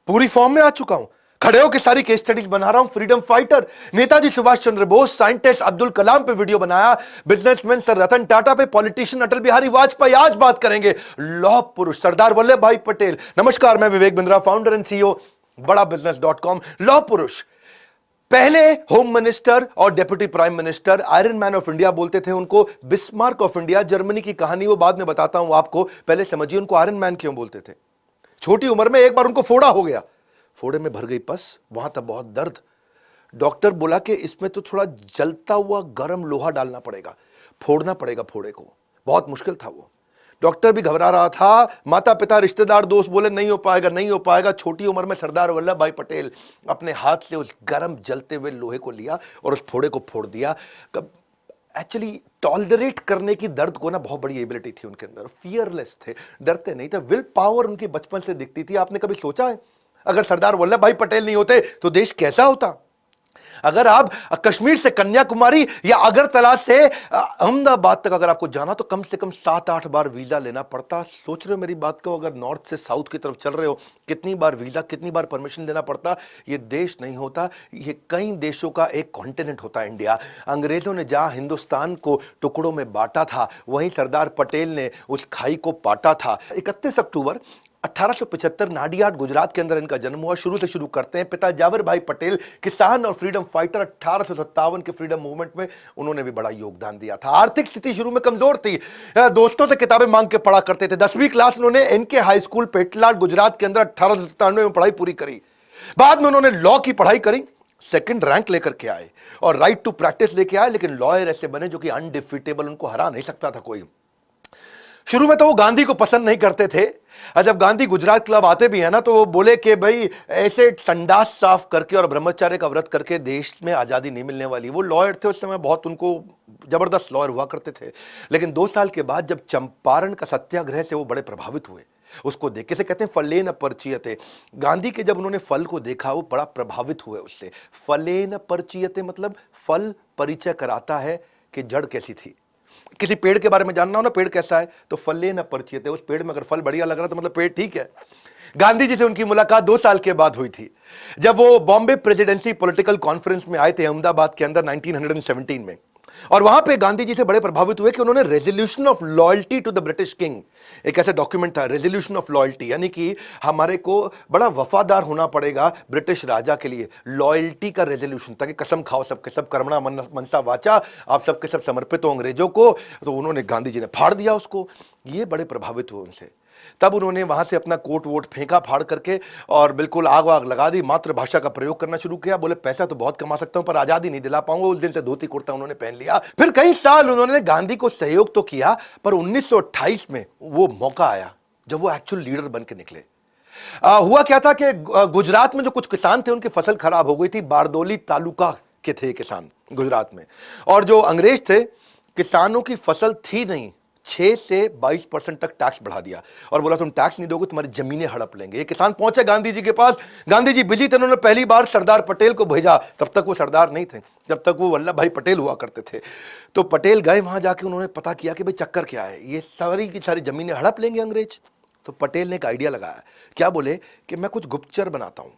पूरी फॉर्म में आ चुका हूं, खड़े होकर सारी केस स्टडीज बना रहा हूं। Freedom fighter, Netaji Subhash Chandra Bose, scientist Abdul Kalam पे वीडियो बनाया, बिजनेसमैन सर रतन टाटा पे, पॉलिटिशियन अटल बिहारी वाजपेयी। आज बात करेंगे लौह पुरुष सरदार वल्लभ भाई पटेल। नमस्कार, मैं Vivek Bindra, founder and CEO बड़ा बिजनेस.com। लौह पुरुष, पहले होम मिनिस्टर और deputy prime minister, iron man of India बोलते थे उनको, बिस्मार्क ऑफ इंडिया। जर्मनी की कहानी वो बाद में बताता हूं आपको, पहले समझिए उनको आयरन मैन क्यों बोलते थे। छोटी उम्र में एक बार उनको फोड़ा हो गया, फोड़े में भर गई पस, वहां तक बहुत दर्द। डॉक्टर बोला कि इसमें तो थोड़ा जलता हुआ गर्म लोहा डालना पड़ेगा, फोड़ना पड़ेगा फोड़े को। बहुत मुश्किल था वो, डॉक्टर भी घबरा रहा था, माता पिता रिश्तेदार दोस्त बोले नहीं हो पाएगा, नहीं हो पाएगा। छोटी उम्र में सरदार वल्लभ भाई पटेल अपने हाथ से उस गर्म जलते हुए लोहे को लिया और उस फोड़े को फोड़ दिया। एक्चुअली टॉलरेट करने की दर्द को ना बहुत बड़ी एबिलिटी थी उनके अंदर, फियरलेस थे, डरते नहीं थे। विल पावर उनकी बचपन से दिखती थी। आपने कभी सोचा है अगर सरदार वल्लभ भाई पटेल नहीं होते तो देश कैसा होता? अगर आप कश्मीर से कन्याकुमारी या अगरतला से अहमदाबाद तक अगर आपको जाना तो कम से कम 7-8 बार वीजा लेना पड़ता। सोच रहे हो मेरी बात को? अगर नॉर्थ से साउथ की तरफ चल रहे हो, कितनी बार वीजा, कितनी बार परमिशन लेना पड़ता। ये देश नहीं होता, ये कई देशों का एक कॉन्टिनेंट होता है इंडिया। अंग्रेजों ने जहां हिंदुस्तान को टुकड़ों में बांटा था, वहीं सरदार पटेल ने उस खाई को पाटा था। 31 अक्टूबर 1875 नाडियाड गुजरात के अंदर इनका जन्म हुआ। शुरू करते हैं। पिता जावर भाई पटेल किसान और फ्रीडम फाइटर। 1857 के फ्रीडम मूवमेंट में उन्होंने भी बड़ा योगदान दिया था। आर्थिक स्थिति शुरू में कमजोर थी, दोस्तों से किताबें मांग के पढ़ा करते थे। 10वीं क्लास उन्होंने N K high school Petlad Gujarat के अंदर 1897 में पढ़ाई पूरी करी। बाद में उन्होंने लॉ की पढ़ाई करी, सेकंड रैंक लेकर के आए और राइट टू प्रैक्टिस लेके आए। लेकिन लॉयर ऐसे बने जो कि अनडिफीटेबल, उनको हरा नहीं सकता था कोई। शुरू में तो वो गांधी को पसंद नहीं करते थे। जब गांधी गुजरात क्लब आते भी है ना, तो वो बोले कि भाई ऐसे संडास साफ करके और ब्रह्मचर्य का व्रत करके देश में आजादी नहीं मिलने वाली। वो लॉयर थे उस समय, बहुत उनको जबरदस्त लॉयर हुआ करते थे। लेकिन 2 साल के बाद जब चंपारण का सत्याग्रह से वो बड़े प्रभावित हुए, उसको देख के से कहते हैं फलेन परचीयते। गांधी के जब उन्होंने फल को देखा, वो बड़ा प्रभावित हुए उससे। फलेन परचीयते मतलब फल परिचय कराता है कि जड़ कैसी थी। किसी पेड़ के बारे में जानना हो ना, पेड़ कैसा है, तो फले न परिचित है। उस पेड़ में अगर फल बढ़िया लग रहा तो मतलब पेड़ ठीक है। गांधी जी से उनकी मुलाकात 2 साल के बाद हुई थी, जब वो बॉम्बे प्रेसिडेंसी पॉलिटिकल कॉन्फ्रेंस में आए थे अहमदाबाद के अंदर 1917 में। और वहां पे गांधी जी से बड़े प्रभावित हुए कि उन्होंने resolution of loyalty to the British king, एक ऐसा डॉक्यूमेंट था रेजोल्यूशन ऑफ लॉयल्टी, यानी कि हमारे को बड़ा वफादार होना पड़ेगा ब्रिटिश राजा के लिए। लॉयल्टी का रेजोल्यूशन, ताकि कसम खाओ सबके सब कर्मणा मनसा वाचा, आप सबके सब समर्पित हो अंग्रेजों को। तो उन्होंने, गांधी जी ने फाड़ दिया उसको। ये बड़े प्रभावित हुए उनसे। तब उन्होंने वहां से अपना कोट वोट फेंका फाड़ करके और बिल्कुल आग वाग लगा दी। मातृभाषा का प्रयोग करना शुरू किया। बोले पैसा तो बहुत कमा सकता हूं पर आजादी नहीं दिला पाऊंगा। उस दिन से धोती कुर्ता उन्होंने पहन लिया। फिर कई साल उन्होंने गांधी को सहयोग तो किया, पर 1928 में वो मौका आया जब वो एक्चुअल लीडर बन के निकले। हुआ क्या था कि गुजरात में जो कुछ किसान थे उनकी फसल खराब हो गई थी। बारदोली तालुका के थे किसान गुजरात में, और जो अंग्रेज थे, किसानों की फसल थी नहीं, 6 से 22% तक टैक्स बढ़ा दिया और बोला तुम टैक्स नहीं दोगे तुम्हारी जमीनें हड़प लेंगे। ये किसान पहुंचे गांधी जी के पास। गांधी जी बिजी थे, उन्होंने पहली बार सरदार पटेल को भेजा। तब तक वो सरदार नहीं थे, जब तक वो वल्लभ भाई पटेल हुआ करते थे। तो पटेल गए वहां, जाके उन्होंने पता किया कि भाई चक्कर क्या है, ये सारी की सारी जमीनें हड़प लेंगे अंग्रेज। तो पटेल ने एक आइडिया लगाया। क्या बोले कि मैं कुछ गुप्तचर बनाता हूं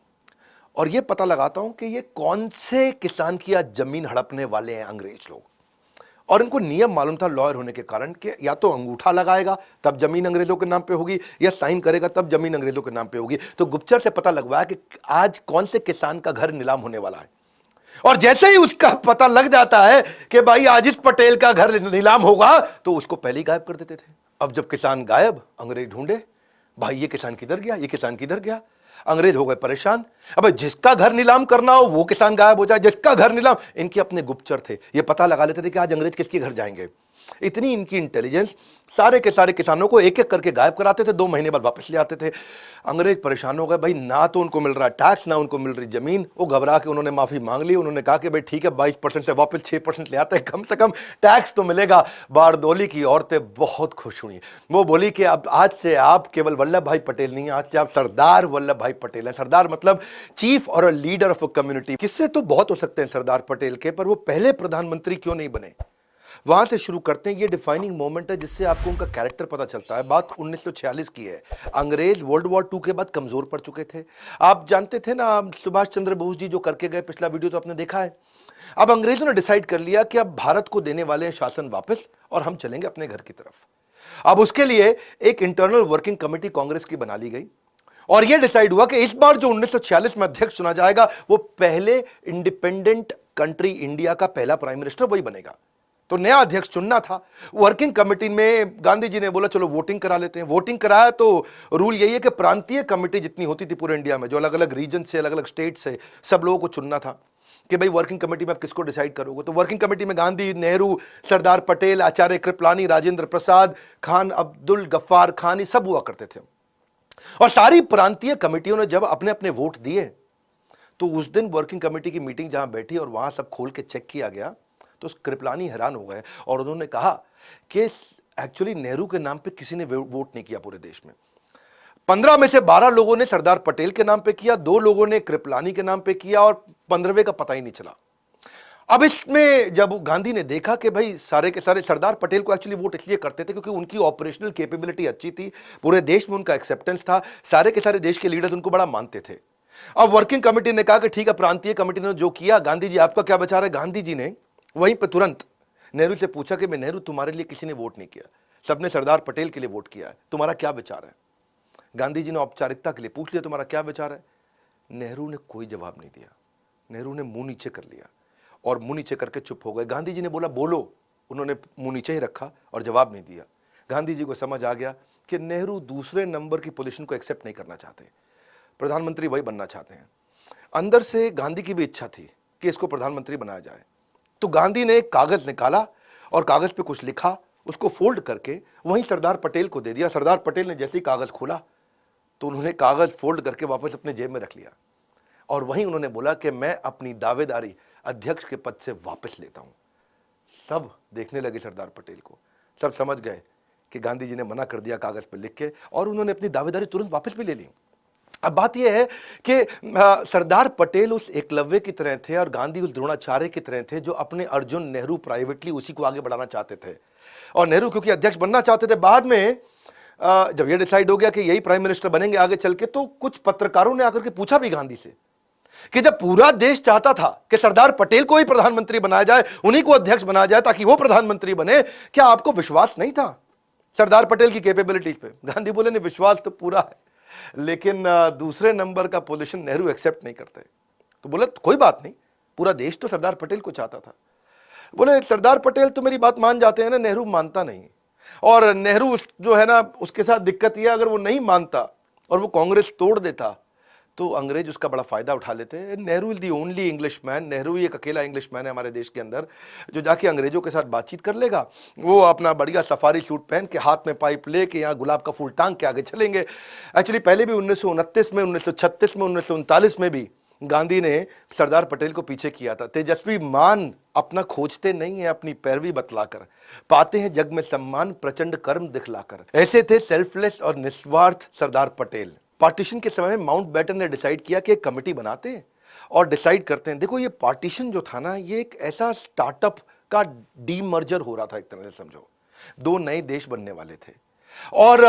और ये पता लगाता हूं कि ये कौन से किसान की आज जमीन हड़पने वाले हैं अंग्रेज लोग। और इनको नियम मालूम था लॉयर होने के कारण कि या तो अंगूठा लगाएगा तब जमीन अंग्रेजों के नाम पे होगी, या साइन करेगा तब जमीन अंग्रेजों के नाम पे होगी। तो गुप्तचर से पता लगवाया कि आज कौन से किसान का घर नीलाम होने वाला है। और जैसे ही उसका पता लग जाता है कि भाई आज इस पटेल का घर नीलाम होगा, तो उसको पहले ही गायब कर देते थे। अब जब किसान गायब, अंग्रेज ढूंढे, भाई ये किसान किधर गया, ये किसान किधर गया। अंग्रेज हो गए परेशान। अब जिसका घर नीलाम करना हो वो किसान गायब हो जाए, जिसका घर नीलाम। इनके अपने गुप्तचर थे, ये पता लगा लेते थे कि आज अंग्रेज किसके घर जाएंगे। इतनी इनकी इंटेलिजेंस, सारे के सारे किसानों को एक एक करके गायब कराते थे, 2 महीने बाद वापस ले आते थे। अंग्रेज परेशान हो गए, भाई ना तो उनको मिल रहा टैक्स, ना उनको मिल रही जमीन। वो घबरा के उन्होंने माफी मांग ली। उन्होंने कहा कि भाई ठीक है 22% से वापस 6% ले आते हैं, कम से कम टैक्स तो मिलेगा। बारदोली की औरतें बहुत खुश हुई। वो बोली कि अब आज से आप केवल वल्लभ भाई पटेल नहीं, आज से आप सरदार वल्लभ भाई पटेल हैं। सरदार मतलब चीफ और लीडर ऑफ अ कम्युनिटी। किससे तो बहुत हो सकते हैं सरदार पटेल के, पर वो पहले प्रधानमंत्री क्यों नहीं बने। वहां से शुरू करते हैं। ये डिफाइनिंग मोमेंट है जिससे आपको उनका कैरेक्टर पता चलता है। बात 1946 की है। अंग्रेज वर्ल्ड वॉर 2 के बाद कमजोर पड़ चुके थे। आप जानते थे ना, सुभाष चंद्र बोस जी जो करके गए, पिछला वीडियो तो आपने देखा है। अब अंग्रेजों ने डिसाइड कर लिया कि अब भारत को देने वाले हैं शासन वापस और हम चलेंगे अपने घर की तरफ। अब उसके लिए एक इंटरनल वर्किंग कमेटी कांग्रेस की बना ली गई और यह डिसाइड हुआ कि इस बार जो 1946 में अध्यक्ष चुना जाएगा वो पहले इंडिपेंडेंट कंट्री इंडिया का पहला प्राइम मिनिस्टर वही बनेगा। तो नया अध्यक्ष चुनना था। वर्किंग कमेटी में गांधी जी ने बोला चलो वोटिंग करा लेते हैं। वोटिंग कराया तो रूल यही है कि प्रांतीय कमेटी जितनी होती थी पूरे इंडिया में, जो अलग अलग रीजन से, अलग अलग स्टेट से, सब लोगों को चुनना था कि भाई वर्किंग कमेटी में आप किसको डिसाइड करोगे। तो वर्किंग कमेटी में गांधी, नेहरू, सरदार पटेल, आचार्य कृपलानी, राजेंद्र प्रसाद, खान अब्दुल गफ्फार खान, ये सब हुआ करते थे। और सारी प्रांतीय कमेटियों ने जब अपने अपने वोट दिए तो उस दिन वर्किंग कमेटी की मीटिंग जहां बैठी और वहां सब खोल के चेक किया गया तो कृपलानी हैरान हो गए और उन्होंने कहा कि एक्चुअली नेहरू के नाम पे किसी ने वोट नहीं किया पूरे देश में। 15 में से 12 लोगों ने सरदार पटेल के नाम पे किया, 2 लोगों ने कृपलानी के नाम पे किया और 15वें का पता ही नहीं चला। अब इसमें जब गांधी ने देखा कि भाई सारे के सारे सरदार पटेल को एक्चुअली वोट इसलिए करते थे क्योंकि उनकी ऑपरेशनल कैपेबिलिटी अच्छी थी, पूरे देश में उनका एक्सेप्टेंस था, सारे के सारे देश के लीडर्स उनको बड़ा मानते थे। अब वर्किंग कमेटी ने कहा कि ठीक है, प्रांतीय कमेटी ने जो किया, गांधी जी आपका क्या विचार है। गांधी जी ने वहीं पर तुरंत नेहरू से पूछा कि मैं नेहरू, तुम्हारे लिए किसी ने वोट नहीं किया, सबने सरदार पटेल के लिए वोट किया है, तुम्हारा क्या विचार है। गांधी जी ने औपचारिकता के लिए पूछ लिया तुम्हारा क्या विचार है। नेहरू ने कोई जवाब नहीं दिया। नेहरू ने मुंह नीचे कर लिया और मुंह नीचे करके चुप हो गए। गांधी जी ने बोला बोलो, उन्होंने मुंह नीचे ही रखा और जवाब नहीं दिया। गांधी जी को समझ आ गया कि नेहरू दूसरे नंबर की पोजीशन को एक्सेप्ट नहीं करना चाहते, प्रधानमंत्री वही बनना चाहते हैं। अंदर से गांधी की भी इच्छा थी कि इसको प्रधानमंत्री बनाया जाए। तो गांधी ने एक कागज निकाला और कागज पे कुछ लिखा, उसको फोल्ड करके वहीं सरदार पटेल को दे दिया। सरदार पटेल ने जैसे ही कागज खोला तो उन्होंने कागज फोल्ड करके वापस अपने जेब में रख लिया और वहीं उन्होंने बोला कि मैं अपनी दावेदारी अध्यक्ष के पद से वापस लेता हूं। सब देखने लगे सरदार पटेल को, सब समझ गए कि गांधी जी ने मना कर दिया कागज पर लिख के और उन्होंने अपनी दावेदारी तुरंत वापस भी ले ली। अब बात यह है कि सरदार पटेल उस एकलव्य की तरह थे और गांधी उस द्रोणाचार्य की तरह थे जो अपने अर्जुन नेहरू प्राइवेटली उसी को आगे बढ़ाना चाहते थे। और नेहरू क्योंकि अध्यक्ष बनना चाहते थे, बाद में जब यह डिसाइड हो गया कि यही प्राइम मिनिस्टर बनेंगे आगे चल के, तो कुछ पत्रकारों ने आकर के पूछा भी गांधी से कि जब पूरा देश चाहता था कि सरदार पटेल को ही प्रधानमंत्री बनाया जाए, उन्हीं को अध्यक्ष बनाया जाए ताकि वो प्रधानमंत्री बने, क्या आपको विश्वास नहीं था सरदार पटेल की कैपेबिलिटीज पे। गांधी बोले नहीं, विश्वास तो पूरा है, लेकिन दूसरे नंबर का पोजीशन नेहरू एक्सेप्ट नहीं करते। तो बोले कोई बात नहीं, पूरा देश तो सरदार पटेल को चाहता था। बोले सरदार पटेल तो मेरी बात मान जाते हैं ना, नेहरू मानता नहीं। और नेहरू जो है ना, उसके साथ दिक्कत यह, अगर वो नहीं मानता और वो कांग्रेस तोड़ देता तो अंग्रेज उसका बड़ा फायदा उठा लेते। Nehru is the only English man, Nehru ही एक अकेला इंग्लिश मैन है हमारे देश के अंदर जो जाके अंग्रेजों के साथ बातचीत कर लेगा। वो अपना बढ़िया सफारी सूट पहन के, हाथ में पाइप लेके, यहाँ गुलाब का फूल टांग के आगे चलेंगे। एक्चुअली पहले भी 1929 में, 1936 में, 1939 में भी गांधी ने सरदार पटेल को पीछे किया था। तेजस्वी मान अपना खोजते नहीं है, अपनी पैरवी बतलाकर पाते हैं जग में सम्मान, प्रचंड कर्म दिखलाकर। ऐसे थे सेल्फलेस और निस्वार्थ सरदार पटेल। पार्टीशन के समय में माउंटबेटन ने डिसाइड किया कि एक कमेटी बनाते हैं और डिसाइड करते हैं। देखो, ये पार्टीशन जो था ना, ये एक ऐसा स्टार्टअप का डीमर्जर हो रहा था, एक तरह से समझो। 2 नए देश बनने वाले थे और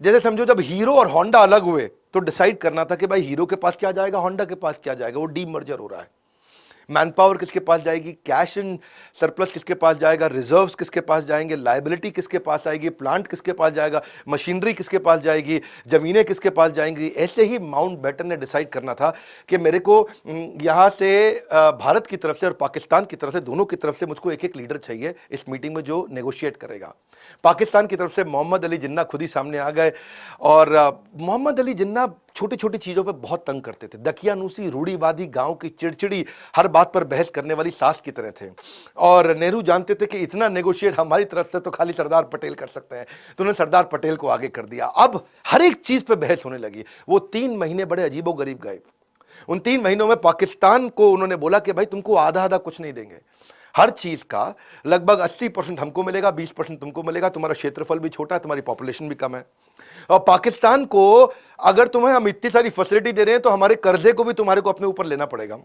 जैसे समझो जब हीरो और होंडा अलग हुए तो डिसाइड करना था कि भाई हीरो के पास क्या जाएगा, होंडा के पास क्या जाएगा। वो डीमर्जर हो रहा है। मैन पावर किसके पास जाएगी, कैश इन सरप्लस किसके पास जाएगा, रिजर्व्स किसके पास जाएंगे, लायबिलिटी किसके पास आएगी, प्लांट किसके पास जाएगा, मशीनरी किसके पास जाएगी, जमीनें किसके पास जाएंगी। ऐसे ही माउंटबेटन ने डिसाइड करना था कि मेरे को यहाँ से भारत की तरफ से और पाकिस्तान की तरफ से, दोनों की तरफ से मुझको एक एक लीडर चाहिए इस मीटिंग में जो नेगोशिएट करेगा। पाकिस्तान की तरफ से मोहम्मद अली जिन्ना खुद ही सामने आ गए और मोहम्मद अली जिन्ना छोटी छोटी चीजों पे बहुत तंग करते थे। दकियानूसी, रूढ़ीवादी, गांव की चिड़चिड़ी, हर बात पर बहस करने वाली सास की तरह थे। और नेहरू जानते थे कि इतना नेगोशिएट हमारी तरफ से तो खाली सरदार पटेल कर सकते हैं, तो उन्होंने सरदार पटेल को आगे कर दिया। अब हर एक चीज पे बहस होने लगी। वो 3 महीने बड़े अजीबोगरीब गए। उन 3 महीनों में पाकिस्तान को उन्होंने बोला कि भाई तुमको आधा आधा कुछ नहीं देंगे, हर चीज का लगभग 80% हमको मिलेगा, 20% तुमको मिलेगा। तुम्हारा क्षेत्रफल भी छोटा है, तुम्हारी पॉपुलेशन भी कम है। और पाकिस्तान को अगर तुम्हें हम इतनी सारी फैसिलिटी दे रहे हैं तो हमारे कर्जे को भी तुम्हारे को अपने ऊपर लेना पड़ेगा।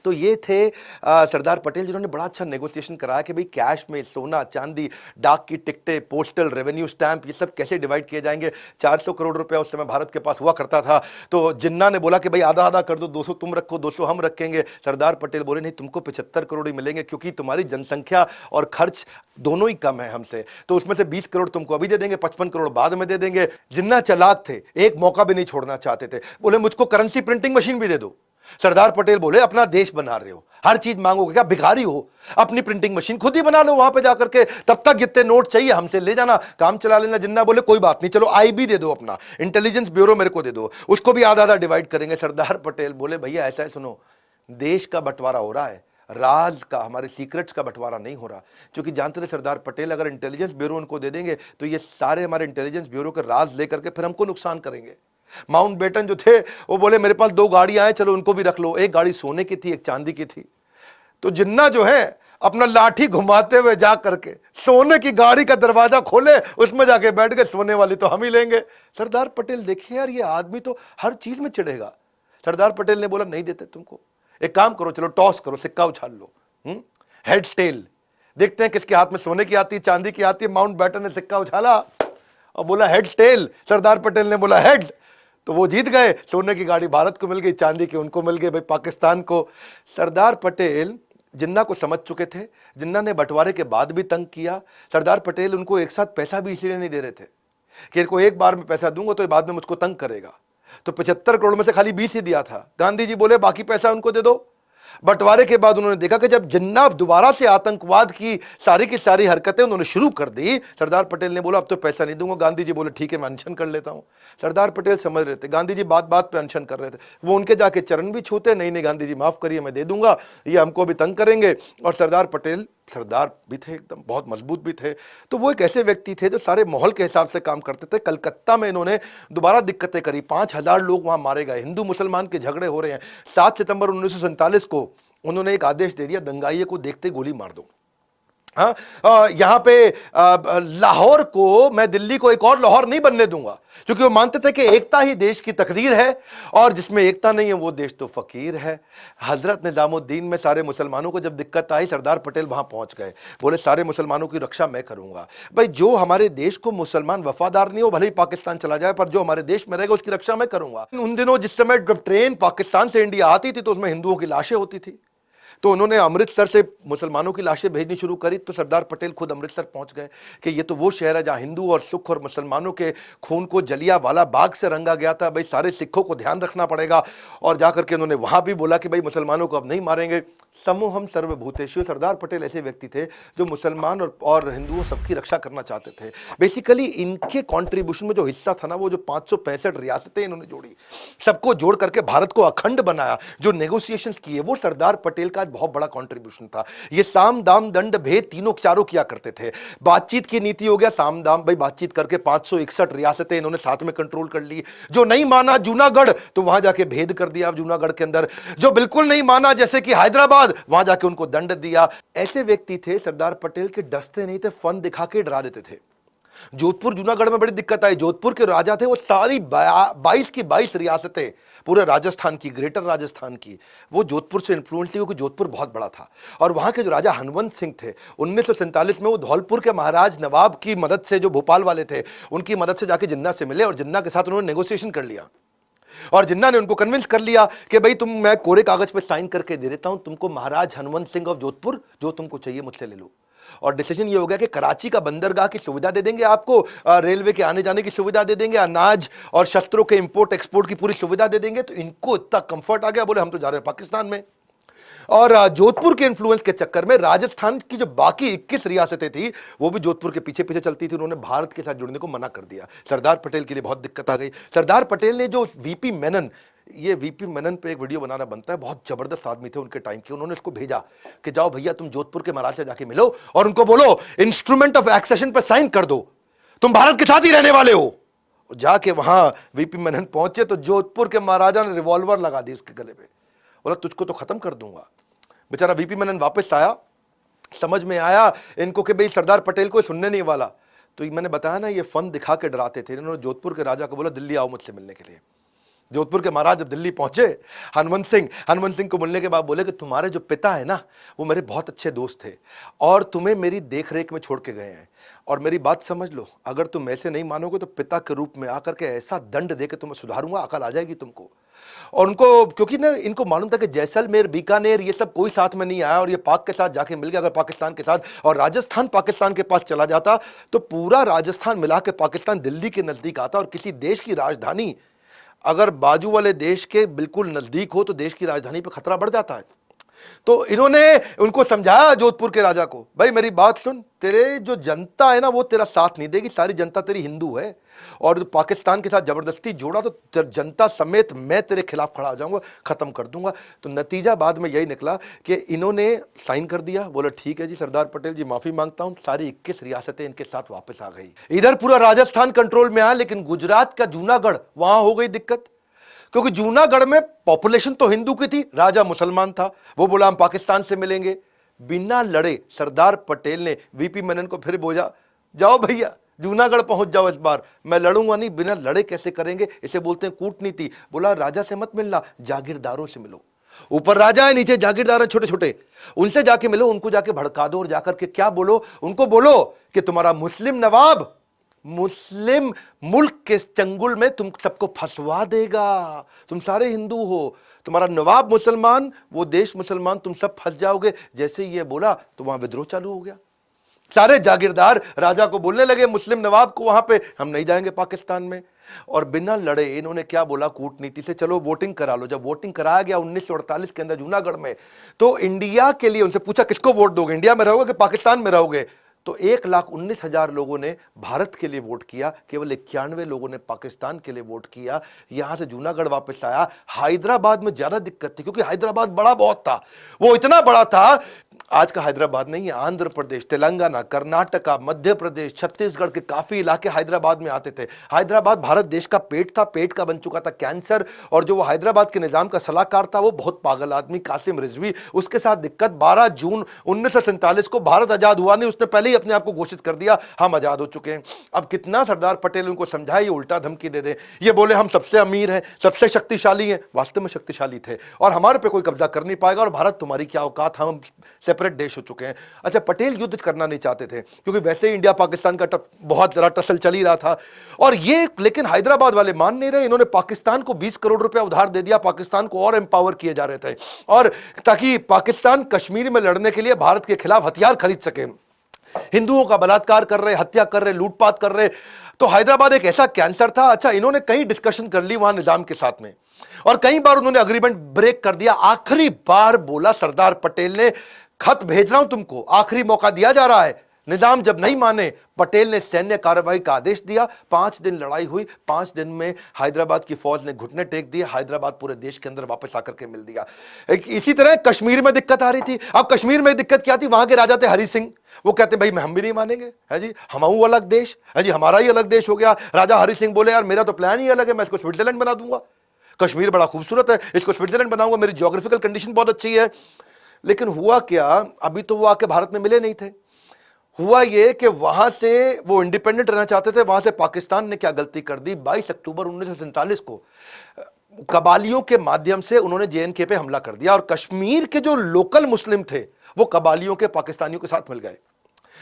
तो ये थे सरदार पटेल, जिन्होंने बड़ा अच्छा नेगोशिएशन कराया कि भाई कैश में सोना चांदी, डाक की टिकटें, पोस्टल रेवेन्यू स्टैंप, ये सब कैसे डिवाइड किए जाएंगे। 400 करोड़ रुपया उस समय भारत के पास हुआ करता था। तो जिन्ना ने बोला कि भाई आधा आधा कर दो, 200 तुम रखो 200 हम रखेंगे। सरदार पटेल बोले नहीं, तुमको 75 करोड़ ही मिलेंगे, क्योंकि तुम्हारी जनसंख्या और खर्च दोनों ही कम है हमसे, तो उसमें से 20 करोड़ तुमको अभी दे देंगे, 55 करोड़ बाद में दे देंगे। जिन्ना चालाक थे, एक मौका भी नहीं छोड़ना चाहते थे। बोले मुझको करेंसी प्रिंटिंग मशीन भी दे दो। सरदार पटेल बोले अपना देश बना रहे हो, हर चीज मांगोगे क्या, भिखारी हो, अपनी प्रिंटिंग मशीन खुद ही बना लो वहां पे जाकर के, तब तक जितने नोट चाहिए हमसे ले जाना, काम चला लेना। जिन्ना बोले कोई बात नहीं, चलो आईबी दे दो, अपना इंटेलिजेंस ब्यूरो मेरे को दे दो, उसको भी आधा आधा डिवाइड करेंगे। सरदार पटेल बोले भैया ऐसा है, सुनो, देश का बंटवारा हो रहा है, राज का, हमारे सीक्रेट्स का बंटवारा नहीं हो रहा। क्योंकि जानते थे सरदार पटेल, अगर इंटेलिजेंस ब्यूरो उनको दे देंगे तो ये सारे हमारे इंटेलिजेंस ब्यूरो के राज लेकर के फिर हमको नुकसान करेंगे। माउंटबेटन जो थे वो बोले मेरे पास 2 गाड़ियां हैं, चलो उनको भी रख लो। एक गाड़ी सोने की थी, एक चांदी की थी। तो जिन्ना जो है अपना लाठी घुमाते हुए जा करके सोने की गाड़ी का दरवाजा खोले, उसमें जाके बैठ गए, सोने वाली तो हम ही लेंगे। सरदार पटेल देखिए यार, ये आदमी तो हर चीज में चिढ़ेगा। सरदार पटेल ने बोला नहीं देते तुमको, एक काम करो, चलो टॉस करो, सिक्का उछाल लो, हेड टेल, देखते हैं किसके हाथ में सोने की आती है चांदी की आती है। माउंटबेटन ने सिक्का उछाला और बोला हेड टेल। सरदार पटेल ने बोला हेड, तो वो जीत गए। सोने की गाड़ी भारत को मिल गई, चांदी की उनको मिल गई, भाई पाकिस्तान को। सरदार पटेल जिन्ना को समझ चुके थे। जिन्ना ने बंटवारे के बाद भी तंग किया। सरदार पटेल उनको एक साथ पैसा भी इसलिए नहीं दे रहे थे कि इनको एक बार में पैसा दूंगा तो ये बाद में मुझको तंग करेगा। तो 75 करोड़ में से खाली 20 ही दिया था। गांधी जी बोले बाकी पैसा उनको दे दो। बंटवारे के बाद उन्होंने देखा कि जब जिन्ना दोबारा से आतंकवाद की सारी हरकतें उन्होंने शुरू कर दी, सरदार पटेल ने बोला अब तो पैसा नहीं दूंगा। गांधी जी बोले ठीक है, मैं अनशन कर लेता हूं। सरदार पटेल समझ रहे थे, गांधी जी बात बात पे अनशन कर रहे थे। वो उनके जाके चरण भी छूते, नहीं नहीं गांधी जी माफ करिए, मैं दे दूंगा, ये हमको भी तंग करेंगे। और सरदार पटेल सरदार भी थे, एकदम बहुत मजबूत भी थे। तो वो एक ऐसे व्यक्ति थे जो सारे माहौल के हिसाब से काम करते थे। कलकत्ता में इन्होंने दोबारा दिक्कतें करी, 5000 लोग वहां मारे गए, हिंदू मुसलमान के झगड़े हो रहे हैं। 7 सितंबर 1947 को उन्होंने एक आदेश दे दिया, दंगाइये को देखते गोली मार दो। हाँ, यहां पे लाहौर को, मैं दिल्ली को एक और लाहौर नहीं बनने दूंगा, क्योंकि वो मानते थे कि एकता ही देश की तकदीर है, और जिसमें एकता नहीं है वो देश तो फकीर है। हजरत निजामुद्दीन में सारे मुसलमानों को जब दिक्कत आई, सरदार पटेल वहां पहुंच गए, बोले सारे मुसलमानों की रक्षा मैं करूंगा। भाई जो हमारे देश को मुसलमान वफादार नहीं हो, भले ही पाकिस्तान चला जाए, पर जो हमारे देश में रहेगा उसकी रक्षा मैं करूंगा। उन दिनों जिस समय जब ट्रेन पाकिस्तान से इंडिया आती थी तो उसमें हिंदुओं की लाशें होती थी, तो उन्होंने अमृतसर से मुसलमानों की लाशें भेजनी शुरू करी। तो सरदार पटेल खुद अमृतसर पहुंच गए कि ये तो वो शहर है जहां हिंदू और सिख और मुसलमानों के खून को जलियांवाला बाग से रंगा गया था। भाई सारे सिखों को ध्यान रखना पड़ेगा। और जाकर के उन्होंने वहां भी बोला कि भाई मुसलमानों को अब नहीं मारेंगे। समूहम सर्वभूतेषु, सरदार पटेल ऐसे व्यक्ति थे जो मुसलमान और हिंदुओं सबकी रक्षा करना चाहते थे। बेसिकली इनके कॉन्ट्रीब्यूशन में जो हिस्सा था ना, वो जो 565 रियासतें इन्होंने जोड़ी, सबको जोड़ करके भारत को अखंड बनाया, जो नेगोशिएशंस किए, वो सरदार पटेल का बहुत बड़ा कंट्रीब्यूशन था। ये साम दाम दंड भेद तीनों चारों किया करते थे। बातचीत की नीति हो गया, साम दाम, भाई बातचीत करके 561 रियासतें इन्होंने साथ में कंट्रोल कर ली। जो नहीं माना जूनागढ़, तो वहां जाके भेद कर दिया जूनागढ़ के अंदर। जो बिल्कुल नहीं माना जैसे कि हैदराबाद, वहां जाके उनको दंड दिया। ऐसे व्यक्ति थे सरदार पटेल के, डसते नहीं थे, फन दिखा के डरा देते थे। जोधपुर जूनागढ़ में बड़ी दिक्कत आई। जोधपुर के राजा थे, वो सारी 22 की 22 रियासतें पूरे राजस्थान की, ग्रेटर राजस्थान की, वो जोधपुर से इन्फ्लुएंस थी, क्योंकि जोधपुर बहुत बड़ा था। और वहां के जो राजा हनवंत सिंह थे, 1947 में वो धौलपुर के महाराज नवाब की मदद से, जो भोपाल वाले थे, उनकी मदद से जाके जिन्ना से मिले और जिन्ना के साथ उन्होंने नेगोशिएशन कर लिया। और जिन्ना ने उनको कन्विंस कर लिया कि भाई तुम, मैं कोरे कागज पे साइन करके दे देता हूं, तुमको महाराज हनवंत सिंह ऑफ जोधपुर, जो तुमको चाहिए मुझसे ले लो। और डिसीजन ये हो गया कि कराची का बंदरगाह की सुविधा दे देंगे आपको, रेलवे के आने जाने की सुविधा दे देंगे, अनाज और शस्त्रों के इंपोर्ट एक्सपोर्ट की पूरी सुविधा दे देंगे। तो इनको इतना कंफर्ट आ गया, बोले हम तो जा रहे हैं पाकिस्तान में। और जोधपुर के इन्फ्लुएंस के चक्कर में राजस्थान की जो बाकी 21 रियासतें थी, वो भी जोधपुर के पीछे पीछे चलती थी। उन्होंने भारत के साथ जुड़ने को मना कर दिया। सरदार पटेल के लिए बहुत दिक्कत आ गई। सरदार पटेल ने जो वीपी मेनन, ये वीपी मेनन पे एक वीडियो बनाना बनता है, बहुत जबरदस्त आदमी थे उनके टाइम के। उन्होंने इसको भेजा कि जाओ भैया तुम जोधपुर के महाराज से जाके मिलो और उनको बोलो इंस्ट्रूमेंट ऑफ एक्सेशन पे साइन कर दो, तुम भारत के साथ ही रहने वाले हो। जाके वहां वीपी मेनन पहुंचे तो जोधपुर के महाराजा ने रिवॉल्वर लगा दी उसके गले पे, बोला तुझको तो खत्म कर दूंगा। बेचारा वीपी मेनन वापस आया, समझ में आया इनको कि भाई सरदार पटेल को सुनने नहीं वाला। तो मैंने बताया ना, ये फन दिखा के डराते थे। इन्होंने जोधपुर के राजा को बोला दिल्ली आओ मुझसे मिलने के लिए। जोधपुर के महाराज जब दिल्ली पहुंचे, हनुमंत सिंह को मिलने के बाद बोले कि तुम्हारे जो पिता है ना, वो मेरे बहुत अच्छे दोस्त थे और तुम्हें मेरी देख रेख में छोड़ के गए हैं। और मेरी बात समझ लो, अगर तुम ऐसे नहीं मानोगे तो पिता के रूप में आकर के ऐसा दंड दे के तुम्हें सुधारूंगा, अकल आ जाएगी तुमको। और उनको, क्योंकि ना इनको मालूम था कि जैसलमेर, बीकानेर, ये सब कोई साथ में नहीं आया और ये पाक के साथ जाके मिल गया। अगर पाकिस्तान के साथ और राजस्थान पाकिस्तान के पास चला जाता तो पूरा राजस्थान मिला के पाकिस्तान दिल्ली के नजदीक आता। और किसी देश की राजधानी अगर बाजू वाले देश के बिल्कुल नजदीक हो तो देश की राजधानी पर खतरा बढ़ जाता है। तो इन्होंने उनको समझाया जोधपुर के राजा को, भाई मेरी बात सुन, तेरे जो जनता है ना वो तेरा साथ नहीं देगी, सारी जनता तेरी हिंदू है और पाकिस्तान के साथ जबरदस्ती जोड़ा तो जनता समेत मैं तेरे खिलाफ खड़ा हो जाऊंगा, खत्म कर दूंगा। तो नतीजा बाद में यही निकला कि इन्होंने साइन कर दिया, बोला ठीक है जी सरदार पटेल जी माफी मांगता हूं। सारी 21 रियासतें इनके साथ वापस आ गई। इधर पूरा राजस्थान कंट्रोल में आया, लेकिन गुजरात का जूनागढ़, वहां हो गई दिक्कत, क्योंकि जूनागढ़ में पॉपुलेशन तो हिंदू की थी, राजा मुसलमान था। वो बोला हम पाकिस्तान से मिलेंगे। बिना लड़े सरदार पटेल ने वीपी मेनन को फिर बोला, जाओ भैया जूनागढ़ पहुंच जाओ, इस बार मैं लड़ूंगा नहीं। बिना लड़े कैसे करेंगे, इसे बोलते हैं कूटनीति। बोला राजा से मत मिलना, जागीरदारों से मिलो। ऊपर राजा है, नीचे जागीरदार है छोटे छोटे, उनसे जाके मिलो, उनको जाके भड़का दो और जाकर के क्या बोलो, उनको बोलो कि तुम्हारा मुस्लिम नवाब मुस्लिम मुल्क के चंगुल में तुम सबको फंसवा देगा। तुम सारे हिंदू हो, तुम्हारा नवाब मुसलमान, वो देश मुसलमान, तुम सब फंस जाओगे। जैसे ही ये बोला तो वहां विद्रोह चालू हो गया। सारे जागीरदार राजा को बोलने लगे, मुस्लिम नवाब को, वहां पे हम नहीं जाएंगे पाकिस्तान में। और बिना लड़े इन्होंने क्या बोला कूटनीति से, चलो वोटिंग करा लो। जब वोटिंग कराया गया 1948 के अंदर जूनागढ़ में, तो इंडिया के लिए उनसे पूछा किसको वोट दोगे, इंडिया में रहोगे कि पाकिस्तान में रहोगे। तो 1,19,000 लोगों ने भारत के लिए वोट किया, केवल 91 लोगों ने पाकिस्तान के लिए वोट किया। यहां से जूनागढ़ वापस आया। हैदराबाद में ज्यादा दिक्कत थी क्योंकि हैदराबाद बड़ा बहुत था, वो इतना बड़ा था, आज का हैदराबाद नहीं है, आंध्र प्रदेश, तेलंगाना, कर्नाटका, मध्य प्रदेश, छत्तीसगढ़ के काफी इलाके हैदराबाद में आते थे। हैदराबाद भारत देश का पेट था, पेट का बन चुका था कैंसर। और जो वो हैदराबाद के निजाम का सलाहकार था वो बहुत पागल आदमी, कासिम रिजवी, उसके साथ दिक्कत। 12 जून 1947 को भारत आजाद हुआ नहीं, उसने पहले ही अपने आप को घोषित कर दिया हम आजाद हो चुके हैं। अब कितना सरदार पटेल उनको समझाए, ये उल्टा धमकी दे दे। ये बोले हम सबसे अमीर हैं, सबसे शक्तिशाली हैं, वास्तव में शक्तिशाली थे और हमारे पे कोई कब्जा कर नहीं पाएगा और भारत तुम्हारी क्या औकात, हम सेपरेट देश हो चुके हैं। अच्छा, पटेल युद्ध करना नहीं चाहते थे क्योंकि वैसे ही इंडिया पाकिस्तान का बहुत जरा टसल चल ही रहा था और ये, लेकिन हैदराबाद वाले मान नहीं रहे। इन्होंने पाकिस्तान को 20 करोड़ रुपया उधार दे दिया, पाकिस्तान को और एम्पावर किए जा रहे थे और ताकि पाकिस्तान कश्मीर में लड़ने के लिए भारत के खिलाफ हथियार खरीद सके। हिंदुओं का बलात्कार कर रहे, हत्या कर रहे, लूटपाट कर रहे। तो हैदराबाद एक ऐसा कैंसर था। अच्छा, इन्होंने कई डिस्कशन कर ली वहां निजाम के साथ में और कई बार उन्होंने अग्रीमेंट ब्रेक कर दिया। आखिरी बार बोला सरदार पटेल ने, खत भेज रहा हूं तुमको, आखिरी मौका दिया जा रहा है। निजाम जब नहीं माने, पटेल ने सैन्य कार्रवाई का आदेश दिया। 5 दिन लड़ाई हुई, 5 दिन में हैदराबाद की फौज ने घुटने टेक दिए। हैदराबाद पूरे देश के अंदर वापस आकर के मिल दिया। इसी तरह कश्मीर में दिक्कत आ रही थी। अब कश्मीर में दिक्कत क्या थी, वहां के राजा थे हरि सिंह, वो कहते भाई हम भी नहीं मानेंगे, है जी, हम अलग देश, है जी, हमारा ही अलग देश हो गया। राजा हरि सिंह बोले यार मेरा तो प्लान ही अलग है, मैं इसको स्विट्जरलैंड बना दूंगा, कश्मीर बड़ा खूबसूरत है, इसको स्विट्जरलैंड बनाऊंगा, मेरी ज्योग्राफिकल कंडीशन बहुत अच्छी है। लेकिन हुआ क्या, अभी तो वो आके भारत में मिले नहीं थे। हुआ ये कि वहां से वो इंडिपेंडेंट रहना चाहते थे, वहां से पाकिस्तान ने क्या गलती कर दी, 22 अक्टूबर 1947 को कबालियों के माध्यम से उन्होंने जेएनके पे हमला कर दिया और कश्मीर के जो लोकल मुस्लिम थे वो कबालियों के पाकिस्तानियों के साथ मिल गए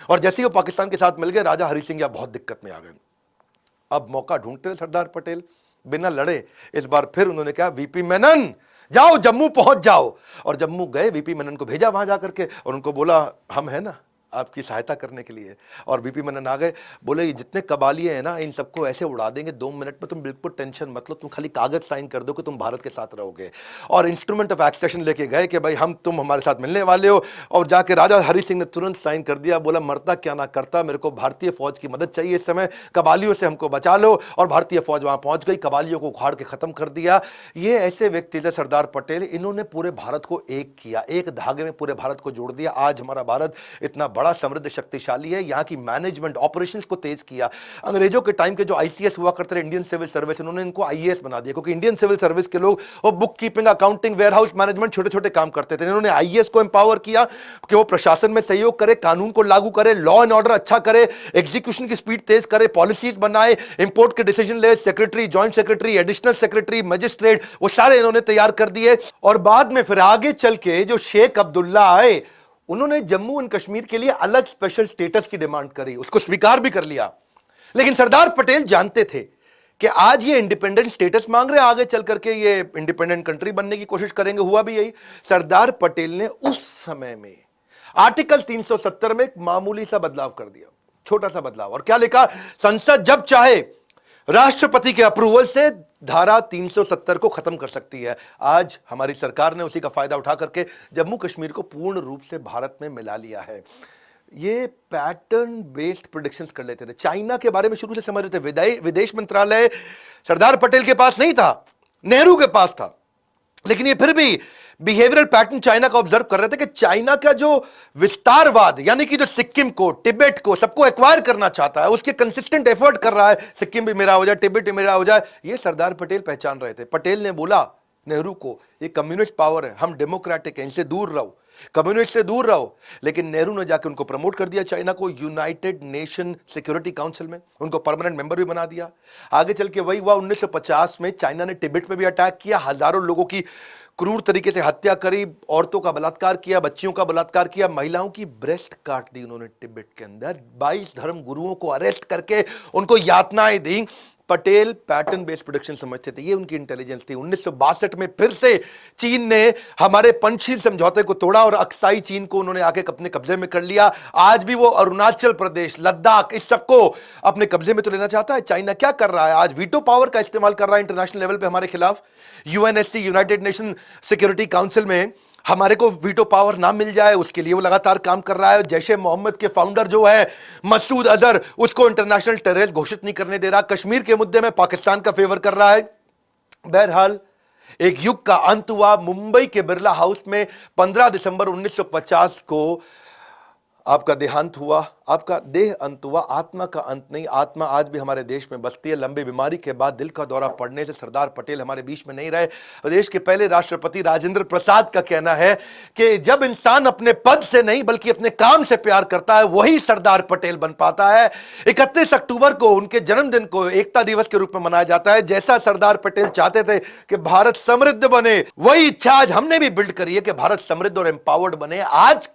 और जैसे ही वो पाकिस्तान के साथ मिल गए, राजा हरि सिंह या बहुत दिक्कत में आ गए। अब मौका ढूंढते थे सरदार पटेल, बिना लड़े इस बार फिर उन्होंने कहा वीपी मेनन जाओ जम्मू पहुंच जाओ। और जम्मू गए, वीपी मेनन को भेजा वहां जाकर के और उनको बोला हम है ना आपकी सहायता करने के लिए। और वीपी मेनन आ गए, बोले ये जितने कबालिए हैं ना इन सबको ऐसे उड़ा देंगे 2 मिनट में, तुम बिल्कुल टेंशन मत लो, तुम खाली कागज साइन कर दो कि तुम भारत के साथ रहोगे। और इंस्ट्रूमेंट ऑफ एक्सेशन लेके गए कि भाई हम तुम हमारे साथ मिलने वाले हो। और जाके राजा हरि सिंह ने तुरंत साइन कर दिया, बोला मरता क्या ना करता, मेरे को भारतीय फौज की मदद चाहिए इस समय, कबालियों से हमको बचा लो। और भारतीय फौज वहां पहुंच गई, कबालियों को उखाड़ के खत्म कर दिया। ये ऐसे व्यक्ति थे सरदार पटेल, इन्होंने पूरे भारत को एक किया, एक धागे में पूरे भारत को जोड़ दिया। आज हमारा भारत इतना बड़ा समृद्ध शक्तिशाली है। यहाँ की मैनेजमेंट ऑपरेशंस को तेज किया। अंग्रेजों के टाइम के जो आईसीएस हुआ करते थे, इंडियन सिविल सर्विस, उन्होंने इनको आईएएस बना दिया, क्योंकि इंडियन सिविल सर्विस के लोग वो book keeping, accounting, warehouse management, छोटे छोटे काम करते थे। इन्होंने आईएएस को एम्पावर किया कि वो प्रशासन में सहयोग करे, कानून को लागू करे, लॉ एंड ऑर्डर अच्छा करे, एग्जीक्यूशन की स्पीड तेज करे, पॉलिसीज बनाए, इंपोर्ट के डिसीजन ले, secretary, joint secretary, additional secretary, magistrate, वो सारे इन्होंने तैयार कर दिए। और बाद में फिर आगे चल के जो शेख अब्दुल्ला आए, उन्होंने जम्मू एंड कश्मीर के लिए अलग स्पेशल स्टेटस की डिमांड करी, उसको स्वीकार भी कर लिया। लेकिन सरदार पटेल जानते थे कि आज ये इंडिपेंडेंट स्टेटस मांग रहे हैं, आगे चल करके ये इंडिपेंडेंट कंट्री बनने की कोशिश करेंगे। हुआ भी यही। सरदार पटेल ने उस समय में आर्टिकल 370 में एक मामूली सा बदलाव कर दिया, छोटा सा बदलाव। और क्या लिखा? संसद जब चाहे राष्ट्रपति के अप्रूवल से धारा 370 को खत्म कर सकती है। आज हमारी सरकार ने उसी का फायदा उठा करके जम्मू कश्मीर को पूर्ण रूप से भारत में मिला लिया है। ये पैटर्न बेस्ड प्रेडिक्शंस कर लेते थे। चाइना के बारे में शुरू से समझ रहे थे। विदेश मंत्रालय सरदार पटेल के पास नहीं था, नेहरू के पास था, लेकिन ये फिर भी बिहेवियरल पैटर्न चाइना का ऑब्जर्व कर रहे थे कि चाइना का जो विस्तारवाद, यानी कि जो सिक्किम को, तिब्बत को, सबको एक्वायर करना चाहता है, उसके कंसिस्टेंट एफर्ट कर रहा है, सिक्किम भी मेरा हो जाए, तिब्बत भी मेरा हो जाए, ये सरदार पटेल पहचान रहे थे। पटेल ने बोला नेहरू को, ये कम्युनिस्ट पावर है, हम डेमोक्रेटिक हैं, इनसे दूर रहो, कम्युनिस्ट से दूर रहो। लेकिन नेहरू ने जाकर उनको प्रमोट कर दिया, चाइना को, यूनाइटेड नेशन सिक्योरिटी काउंसिल में, उनको परमानेंट मेंबर भी बना दिया। आगे चल के वही हुआ। 1950 में चाइना ने तिब्बत में भी अटैक किया, हजारों लोगों की क्रूर तरीके से हत्या करी, औरतों का बलात्कार किया, बच्चियों का बलात्कार किया, महिलाओं की ब्रेस्ट काट दी उन्होंने तिब्बत के अंदर। 22 धर्म गुरुओं को अरेस्ट करके उनको यातनाएं दी। पटेल पैटर्न बेस्ड प्रोडक्शन समझते थे, ये उनकी इंटेलिजेंस थी। 1962 में फिर से चीन ने हमारे पंचशील समझौते को तोड़ा और अक्साई चीन को उन्होंने आके अपने कब्जे में कर लिया। आज भी वो अरुणाचल प्रदेश, लद्दाख, इस सबको अपने कब्जे में तो लेना चाहता है। चाइना क्या कर रहा है? आज वीटो पावर का इस्तेमाल कर रहा है इंटरनेशनल लेवल पे हमारे खिलाफ। UNSC, United nation security council में हमारे को वीटो पावर ना मिल जाए, उसके लिए वो लगातार काम कर रहा है। जैशे मोहम्मद के फाउंडर जो है मसूद अजहर, उसको इंटरनेशनल टेररिस्ट घोषित नहीं करने दे रहा। कश्मीर के मुद्दे में पाकिस्तान का फेवर कर रहा है। बहरहाल एक युग का अंत हुआ। मुंबई के बिरला हाउस में 15 दिसंबर 1950 को आपका देहांत हुआ, आपका देह अंत हुआ, आत्मा का अंत नहीं। आत्मा आज भी हमारे देश में बसती है। लंबी बीमारी के बाद दिल का दौरा पड़ने से सरदार पटेल हमारे बीच में नहीं रहे। देश के पहले राष्ट्रपति राजेंद्र प्रसाद का कहना है कि जब इंसान अपने पद से नहीं बल्कि अपने काम से प्यार करता है, वही सरदार पटेल बन पाता है। 31 अक्टूबर को उनके जन्मदिन को एकता दिवस के रूप में मनाया जाता है। जैसा सरदार पटेल चाहते थे कि भारत समृद्ध बने, वही इच्छा आज हमने भी बिल्ड करी है कि भारत समृद्ध और एम्पावर्ड बने। आज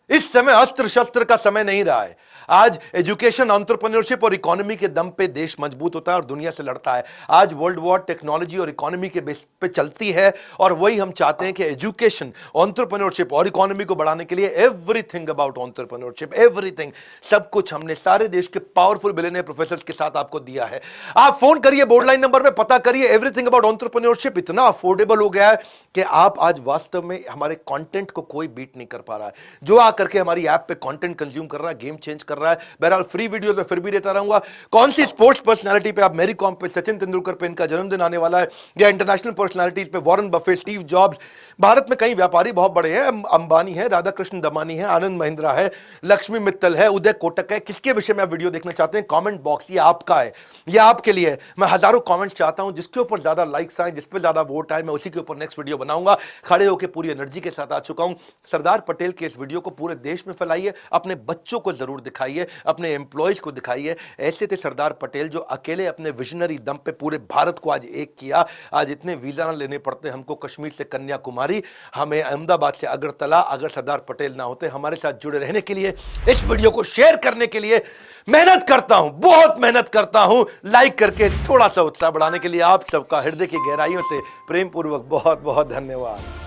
इस समय अस्त्र शस्त्र का समय नहीं रहा है। आज एजुकेशन, एंटरप्रेन्योरशिप और इकोनॉमी के दम पे देश मजबूत होता है और दुनिया से लड़ता है। आज वर्ल्ड वॉर टेक्नोलॉजी और इकोनॉमी के बेस पे चलती है और वही हम चाहते हैं कि एजुकेशन, एंटरप्रेन्योरशिप और इकोनॉमी को बढ़ाने के लिए एवरीथिंग अबाउट एंटरप्रेन्योरशिप, एवरीथिंग, सब कुछ हमने सारे देश के पावरफुल बिलियनियर प्रोफेसर्स के साथ आपको दिया है। आप फोन करिए, बोर्ड लाइन नंबर पे पता करिए। एवरीथिंग अबाउट एंटरप्रेन्योरशिप इतना अफोर्डेबल हो गया है कि आप आज वास्तव में हमारे कंटेंट को कोई बीट नहीं कर पा रहा है। जो आकर के हमारी ऐप पे कंटेंट कंज्यूम कर रहा है, गेम चेंज कर रहा है। बहरहाल फ्री वीडियोस में फिर भी देता रहूंगा। कौन सी स्पोर्ट्स पर्सनालिटी पे, आप मैरी कॉम पे, सचिन तेंदुलकर पे इनका जन्मदिन आने वाला है, या इंटरनेशनल पर्सनालिटीज पे Warren Buffett, Steve jobs, Bharat में कई व्यापारी बहुत बड़े हैं, अंबानी है, राधा कृष्ण दमानी है, आनंद महिंद्रा है, लक्ष्मी मित्तल है, उदय कोटक है। किसके विषय में आप वीडियो देखना चाहते हैं? कमेंट बॉक्स ये आपका है, ये आपके लिए है। मैं हजारों कमेंट्स चाहता हूं, जिसके ऊपर ज्यादा लाइक्स आए, जिस पे ज्यादा वोट आए, मैं उसी के ऊपर नेक्स्ट वीडियो बनाऊंगा। खड़े होकर पूरी एनर्जी के साथ आ चुका हूं। सरदार पटेल के इस वीडियो को पूरे देश में फैलाइए, अपने बच्चों को जरूर दिखाइए, अपने एम्प्लॉयज को दिखाइए। ऐसे थे सरदार पटेल जो अकेले अपने विजनरी दम पे पूरे भारत को आज एक किया। आज इतने वीजा ना लेने पड़ते हमको, कश्मीर से कन्याकुमारी, हमें अहमदाबाद से अगरतला, अगर सरदार पटेल ना होते। हमारे साथ जुड़े रहने के लिए, इस वीडियो को शेयर करने के लिए मेहनत करता हूं, बहुत मेहनत करता हूं। लाइक करके थोड़ा सा उत्साह बढ़ाने के लिए आप सबका हृदय की गहराइयों से प्रेम पूर्वक बहुत बहुत धन्यवाद।